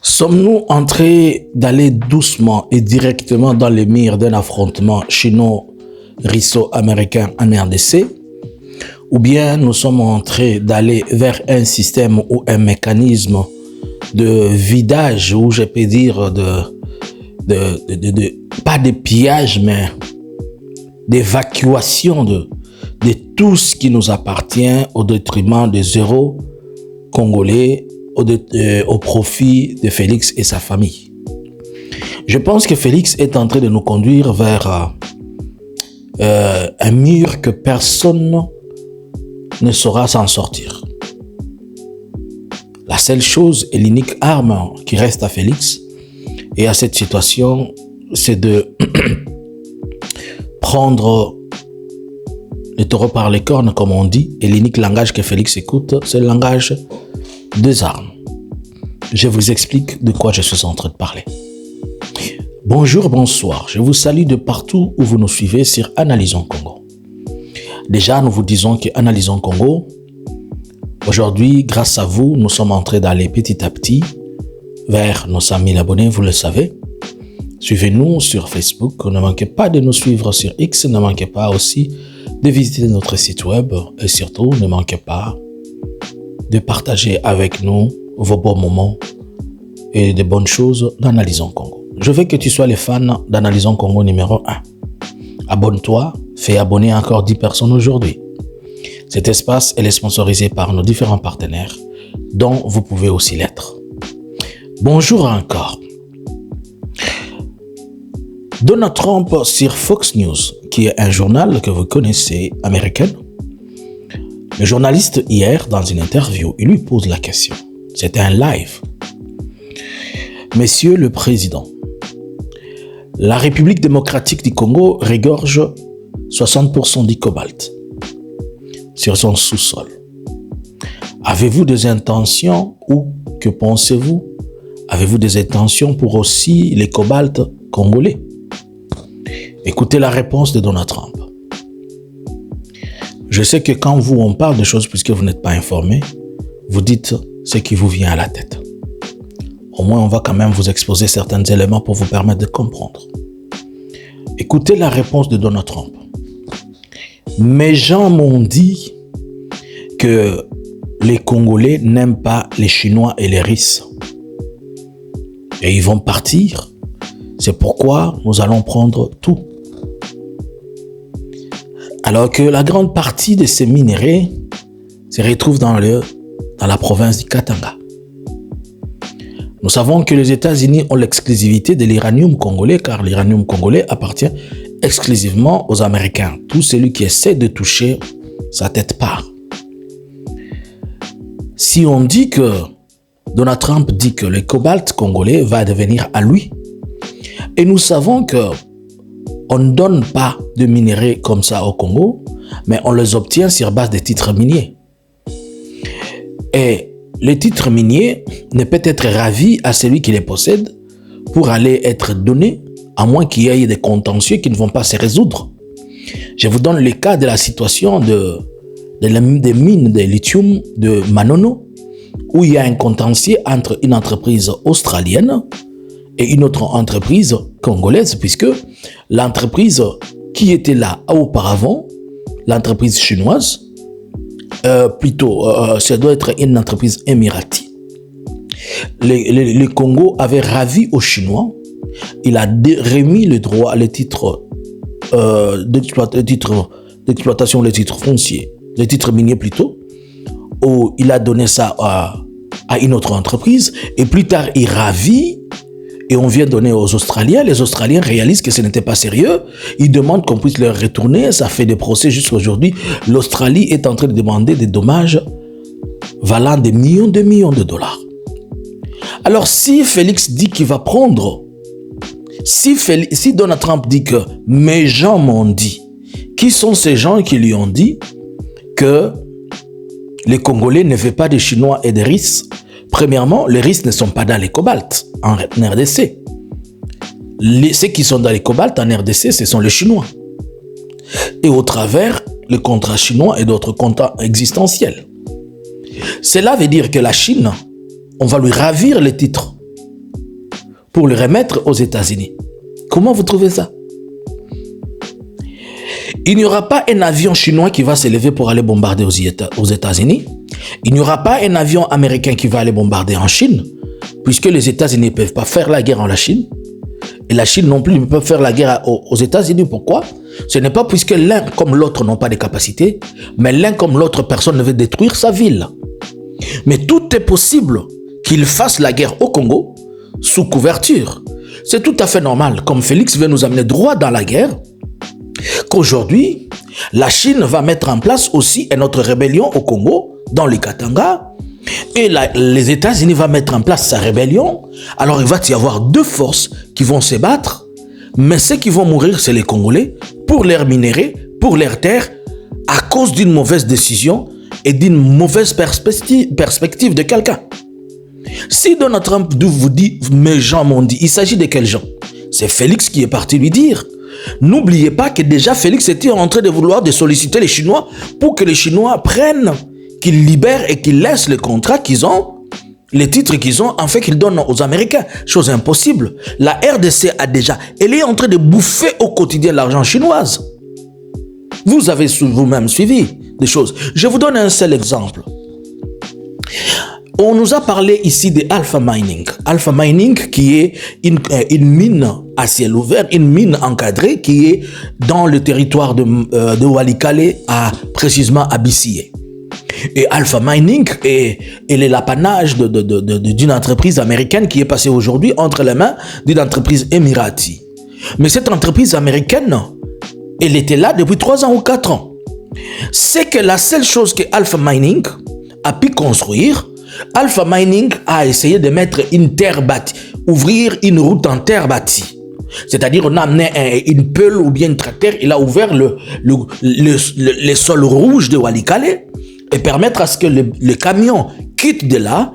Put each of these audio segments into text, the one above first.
Sommes-nous en train d'aller doucement et directement dans les mires d'un affrontement chino-russo-américain en RDC? Ou bien nous sommes en train d'aller vers un système ou un mécanisme de vidage, ou je peux dire pas de pillage, mais d'évacuation de tout ce qui nous appartient au détriment des euros congolais, au profit de Félix et sa famille. Je pense que Félix est en train de nous conduire vers un mur que personne ne saura s'en sortir. La seule chose et l'unique arme qui reste à Félix et à cette situation, c'est de prendre le taureau par les cornes, comme on dit, et l'unique langage que Félix écoute, c'est le langage des armes. Je vous explique de quoi je suis en train de parler. Bonjour, bonsoir. Je vous salue de partout où vous nous suivez sur Analysons Congo. Déjà, nous vous disons que Analysons Congo, aujourd'hui, grâce à vous, nous sommes en train d'aller petit à petit vers nos 100 000 abonnés, vous le savez. Suivez-nous sur Facebook. Ne manquez pas de nous suivre sur X. Ne manquez pas aussi de visiter notre site web. Et surtout, ne manquez pas de partager avec nous vos bons moments et de bonnes choses d'Analysons Congo. Je veux que tu sois le fan d'Analysons Congo numéro 1. Abonne-toi, fais abonner encore 10 personnes aujourd'hui. Cet espace est sponsorisé par nos différents partenaires, dont vous pouvez aussi l'être. Bonjour encore. Donald Trump sur Fox News, qui est un journal que vous connaissez, américain. Le journaliste, hier, dans une interview, il lui pose la question. C'était un live. Monsieur le Président, la République démocratique du Congo regorge 60% du cobalt sur son sous-sol. Avez-vous des intentions ou que pensez-vous? Avez-vous des intentions pour aussi les cobaltes congolais? Écoutez la réponse de Donald Trump. Je sais que quand on parle de choses, puisque vous n'êtes pas informé, vous dites ce qui vous vient à la tête. Au moins, on va quand même vous exposer certains éléments pour vous permettre de comprendre. Écoutez la réponse de Donald Trump. Mes gens m'ont dit que les Congolais n'aiment pas les Chinois et les Russes. Et ils vont partir. C'est pourquoi nous allons prendre tout. Alors que la grande partie de ces minerais se retrouve dans la province du Katanga. Nous savons que les États-Unis ont l'exclusivité de l'uranium congolais, car l'uranium congolais appartient exclusivement aux Américains. Tout celui qui essaie de toucher sa tête part. Si on dit que Donald Trump dit que le cobalt congolais va devenir à lui, et nous savons que on ne donne pas de minerais comme ça au Congo, mais on les obtient sur base des titres miniers. Et les titres miniers ne peuvent être ravis à celui qui les possède pour aller être donnés, à moins qu'il y ait des contentieux qui ne vont pas se résoudre. Je vous donne le cas de la situation des mines de lithium de Manono, où il y a un contentieux entre une entreprise australienne et une autre entreprise congolaise, puisque l'entreprise qui était là auparavant, l'entreprise chinoise, ça doit être une entreprise émirati. Le Congo avait ravi aux Chinois, il a remis le droit, les titres d'exploitation, les titres fonciers, les titres miniers plutôt, où il a donné ça à une autre entreprise, et plus tard il ravit. Et on vient donner aux Australiens. Les Australiens réalisent que ce n'était pas sérieux. Ils demandent qu'on puisse leur retourner. Ça fait des procès jusqu'à aujourd'hui. L'Australie est en train de demander des dommages valant des millions de dollars. Alors si Félix dit qu'il va prendre, si Donald Trump dit que mes gens m'ont dit, qui sont ces gens qui lui ont dit que les Congolais ne veulent pas des Chinois et des Russes? Premièrement, les Russes ne sont pas dans les cobaltes en RDC. Ceux qui sont dans les cobaltes en RDC, ce sont les Chinois. Et au travers, le contrat chinois et d'autres contrats existentiels. Cela veut dire que la Chine, on va lui ravir les titres pour le remettre aux États-Unis. Comment vous trouvez ça? Il n'y aura pas un avion chinois qui va s'élever pour aller bombarder aux États-Unis. Il n'y aura pas un avion américain qui va aller bombarder en Chine, puisque les États-Unis ne peuvent pas faire la guerre en la Chine. Et la Chine non plus ne peut faire la guerre aux États-Unis. Pourquoi? Ce n'est pas puisque l'un comme l'autre n'ont pas de capacités, mais l'un comme l'autre, personne ne veut détruire sa ville. Mais tout est possible qu'ils fassent la guerre au Congo sous couverture. C'est tout à fait normal, comme Félix veut nous amener droit dans la guerre, qu'aujourd'hui, la Chine va mettre en place aussi une autre rébellion au Congo, dans les Katanga, et les États-Unis vont mettre en place sa rébellion. Alors il va y avoir deux forces qui vont se battre, mais ceux qui vont mourir, c'est les Congolais, pour leurs minéraux, pour leurs terres, à cause d'une mauvaise décision et d'une mauvaise perspective de quelqu'un. Si Donald Trump vous dit « mes gens m'ont dit », il s'agit de quels gens? C'est Félix qui est parti lui dire. N'oubliez pas que déjà Félix était en train de vouloir solliciter les Chinois pour que les Chinois prennent, qu'ils libèrent et qu'ils laissent les contrats qu'ils ont, les titres qu'ils ont, en fait qu'ils donnent aux Américains. Chose impossible. La RDC elle est en train de bouffer au quotidien l'argent chinoise. Vous avez vous-même suivi des choses. Je vous donne un seul exemple. On nous a parlé ici de Alpha Mining. Alpha Mining qui est une mine à ciel ouvert, une mine encadrée qui est dans le territoire de Walikale, précisément à Bissiyé. Et Alpha Mining elle est l'apanage d'une entreprise américaine qui est passée aujourd'hui entre les mains d'une entreprise émirati. Mais cette entreprise américaine, elle était là depuis 3 ans ou 4 ans. C'est que la seule chose que Alpha Mining a pu construire, Alpha Mining a essayé de mettre une terre bâtie, ouvrir une route en terre bâtie. C'est-à-dire, on a amené une pelle ou bien un tracteur, il a ouvert le sol rouge de Walikale et permettre à ce que le camion quitte de là,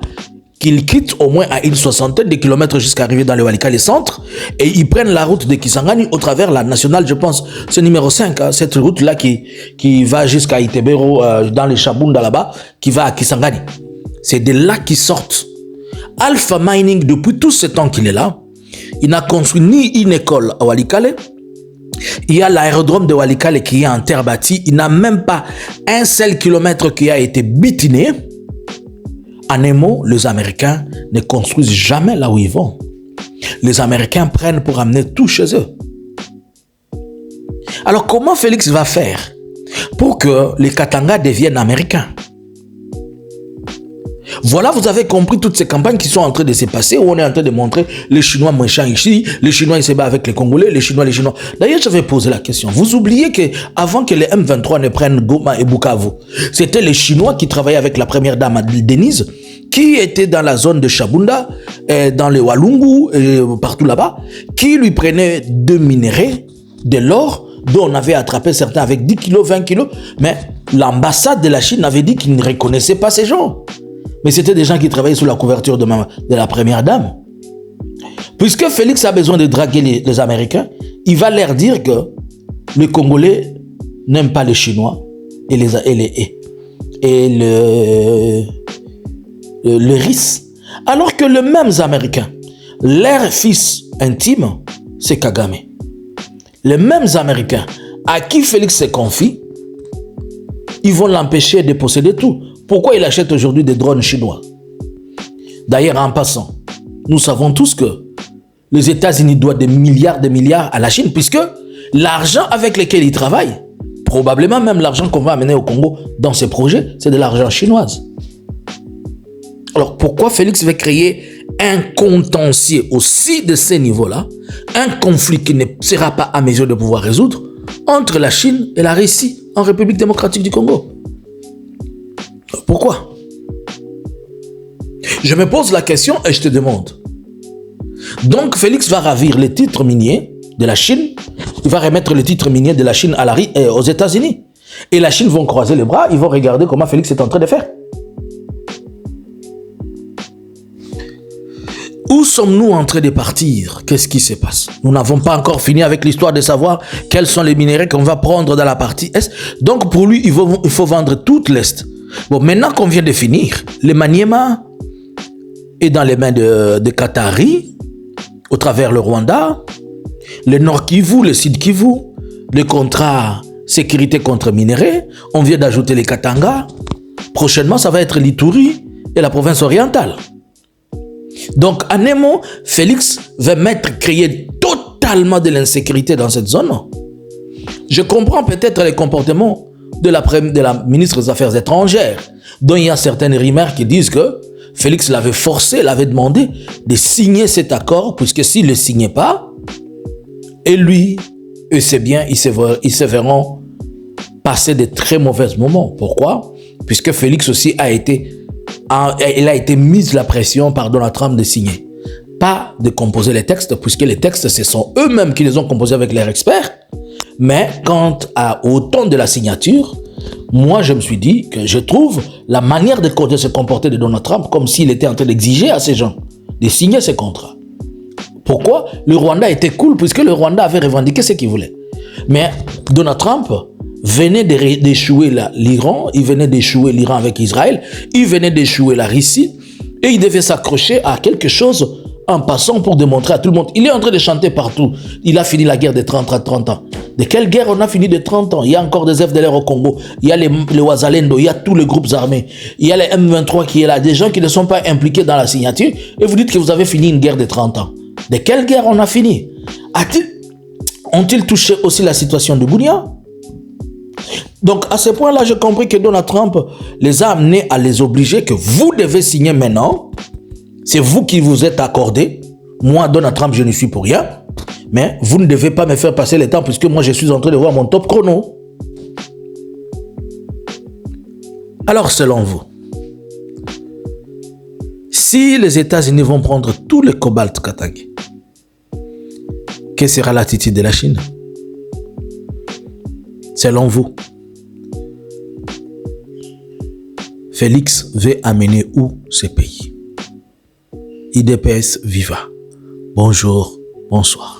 qu'il quitte au moins à une 60aine de kilomètres jusqu'à arriver dans le Walikale centre et ils prennent la route de Kisangani au travers la nationale, je pense, c'est numéro 5, hein, cette route-là qui va jusqu'à Itebero, dans les Chabunda là-bas, qui va à Kisangani. C'est de là qu'ils sortent. Alpha Mining, depuis tout ce temps qu'il est là, il n'a construit ni une école à Walikale. Il y a l'aérodrome de Walikale qui est en terre bâtie. Il n'a même pas un seul kilomètre qui a été bitiné. En un mot, les Américains ne construisent jamais là où ils vont. Les Américains prennent pour amener tout chez eux. Alors comment Félix va faire pour que les Katanga deviennent américains? Voilà, vous avez compris toutes ces campagnes qui sont en train de se passer, où on est en train de montrer les Chinois méchants ici, les Chinois ils se battent avec les Congolais, les Chinois. D'ailleurs, je vais poser la question. Vous oubliez qu'avant que les M23 ne prennent Goma et Bukavu, c'était les Chinois qui travaillaient avec la première dame Denise, qui était dans la zone de Chabunda, dans le Walungu, partout là-bas, qui lui prenaient de minéraux, de l'or, dont on avait attrapé certains avec 10 kilos, 20 kilos, mais l'ambassade de la Chine avait dit qu'ils ne reconnaissaient pas ces gens. Mais c'était des gens qui travaillaient sous la couverture de la première dame. Puisque Félix a besoin de draguer les Américains, il va leur dire que les Congolais n'aiment pas les Chinois et le RIS. Alors que les mêmes Américains, leur fils intime, c'est Kagame. Les mêmes Américains à qui Félix se confie, ils vont l'empêcher de posséder tout. Pourquoi il achète aujourd'hui des drones chinois? D'ailleurs, en passant, nous savons tous que les États-Unis doivent des milliards à la Chine, puisque l'argent avec lequel ils travaillent, probablement même l'argent qu'on va amener au Congo dans ces projets, c'est de l'argent chinois. Alors, pourquoi Félix veut créer un contentieux aussi de ce niveau-là, un conflit qui ne sera pas à mesure de pouvoir résoudre entre la Chine et la Russie en République démocratique du Congo? Pourquoi? Je me pose la question et je te demande. Donc, Félix va ravir les titres miniers de la Chine. Il va remettre les titres miniers de la Chine aux États-Unis. Et la Chine vont croiser les bras. Ils vont regarder comment Félix est en train de faire. Où sommes-nous en train de partir? Qu'est-ce qui se passe? Nous n'avons pas encore fini avec l'histoire de savoir quels sont les minéraux qu'on va prendre dans la partie Est. Donc, pour lui, il faut vendre toute l'Est. Bon, maintenant qu'on vient de finir, le Maniema est dans les mains de Qatari. au travers le Rwanda, le Nord Kivu, le Sud Kivu, le contrat sécurité contre minerais, on vient d'ajouter les Katanga. Prochainement, ça va être l'Ituri et la province orientale. Donc, en un mot, Félix veut créer totalement de l'insécurité dans cette zone. Je comprends peut-être les comportements de la ministre des Affaires étrangères, dont il y a certaines rumeurs qui disent que Félix l'avait forcé, l'avait demandé de signer cet accord, puisque s'il ne le signait pas, et lui, eux c'est bien, ils se verront passer de très mauvais moments. Pourquoi? Puisque Félix aussi il a été mis la pression par Donald Trump de signer. Pas de composer les textes, puisque les textes, ce sont eux-mêmes qui les ont composés avec leurs experts. Mais quant au temps de la signature, moi, je me suis dit que je trouve la manière de se comporter de Donald Trump comme s'il était en train d'exiger à ces gens de signer ces contrats. Pourquoi? Le Rwanda était cool, puisque le Rwanda avait revendiqué ce qu'il voulait. Mais Donald Trump venait d'échouer l'Iran, il venait d'échouer l'Iran avec Israël, il venait d'échouer la Russie, et il devait s'accrocher à quelque chose en passant pour démontrer à tout le monde. Il est en train de chanter partout. Il a fini la guerre de 30 à 30 ans. De quelle guerre on a fini de 30 ans? Il y a encore des FDLR au Congo, il y a les Wazalendo, il y a tous les groupes armés, il y a les M23 qui est là, des gens qui ne sont pas impliqués dans la signature, et vous dites que vous avez fini une guerre de 30 ans. De quelle guerre on a fini? Ont-ils touché aussi la situation de Bounia? Donc, à ce point-là, j'ai compris que Donald Trump les a amenés à les obliger que vous devez signer maintenant. C'est vous qui vous êtes accordé. Moi, Donald Trump, je ne suis pour rien. Mais vous ne devez pas me faire passer le temps puisque moi, je suis en train de voir mon top chrono. Alors, selon vous, si les États-Unis vont prendre tout le cobalt katangais, quelle sera l'attitude de la Chine? Selon vous, Félix veut amener où ce pays? IDPS Viva. Bonjour, bonsoir.